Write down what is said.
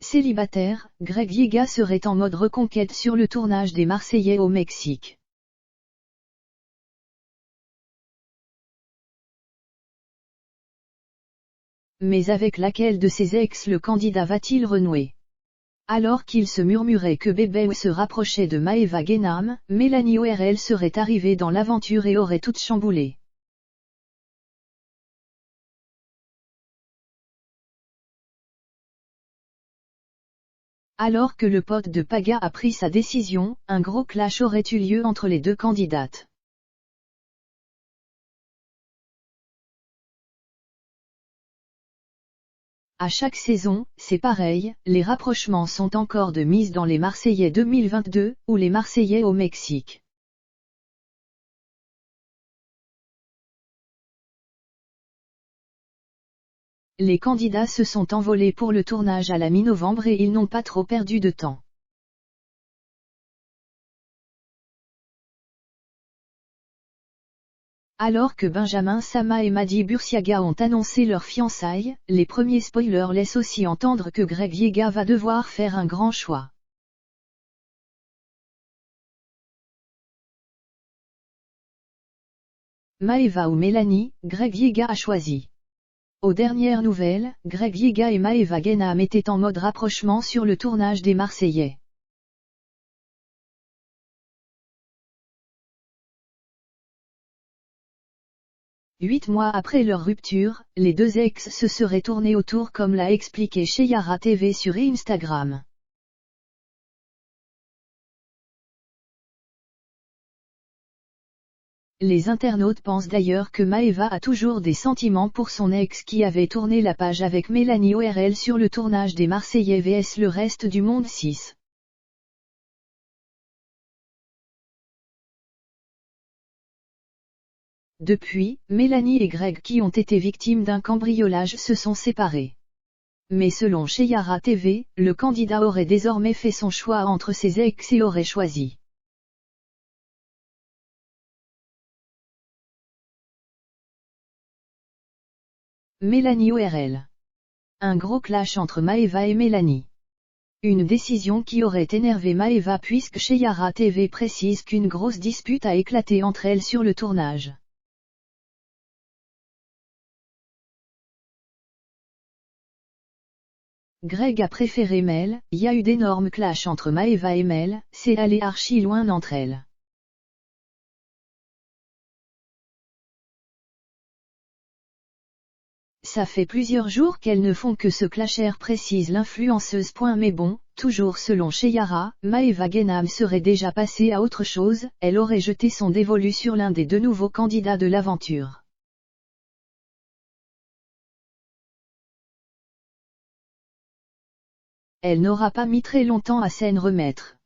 célibataire, Greg Viegas serait en mode reconquête sur le tournage des Marseillais au Mexique. Mais avec laquelle de ses ex le candidat va-t-il renouer? Alors qu'il se murmurait que Bébé se rapprochait de Maëva Guénam, Mélanie ORL serait arrivée dans l'aventure et aurait tout chamboulé. Alors que le pote de Paga a pris sa décision, un gros clash aurait eu lieu entre les deux candidates. À chaque saison, c'est pareil, les rapprochements sont encore de mise dans les Marseillais 2022, ou les Marseillais au Mexique. Les candidats se sont envolés pour le tournage à la mi-novembre et ils n'ont pas trop perdu de temps. Alors que Benjamin Sama et Madi Bursiaga ont annoncé leur fiançailles, les premiers spoilers laissent aussi entendre que Greg Viegas va devoir faire un grand choix. Maëva ou Mélanie, Greg Viegas a choisi. Aux dernières nouvelles, Greg Viegas et Maëva Guénam étaient en mode rapprochement sur le tournage des Marseillais. Huit mois après leur rupture, les deux ex se seraient tournés autour comme l'a expliqué Cheyara TV sur Instagram. Les internautes pensent d'ailleurs que Maëva a toujours des sentiments pour son ex qui avait tourné la page avec Mélanie ORL sur le tournage des Marseillais vs le reste du monde 6. Depuis, Mélanie et Greg qui ont été victimes d'un cambriolage se sont séparés. Mais selon Cheyara TV, le candidat aurait désormais fait son choix entre ses ex et aurait choisi Mélanie ORL. Un gros clash entre Maëva et Mélanie. Une décision qui aurait énervé Maëva puisque Cheyara TV précise qu'une grosse dispute a éclaté entre elles sur le tournage. Greg a préféré Mel, y a eu d'énormes clashs entre Maëva et Mel, c'est allé archi loin entre elles. Ça fait plusieurs jours qu'elles ne font que se clasher précise l'influenceuse. Mais bon, toujours selon Cheyara, Maëva Guénam serait déjà passée à autre chose, elle aurait jeté son dévolu sur l'un des deux nouveaux candidats de l'aventure. Elle n'aura pas mis très longtemps à s'en remettre.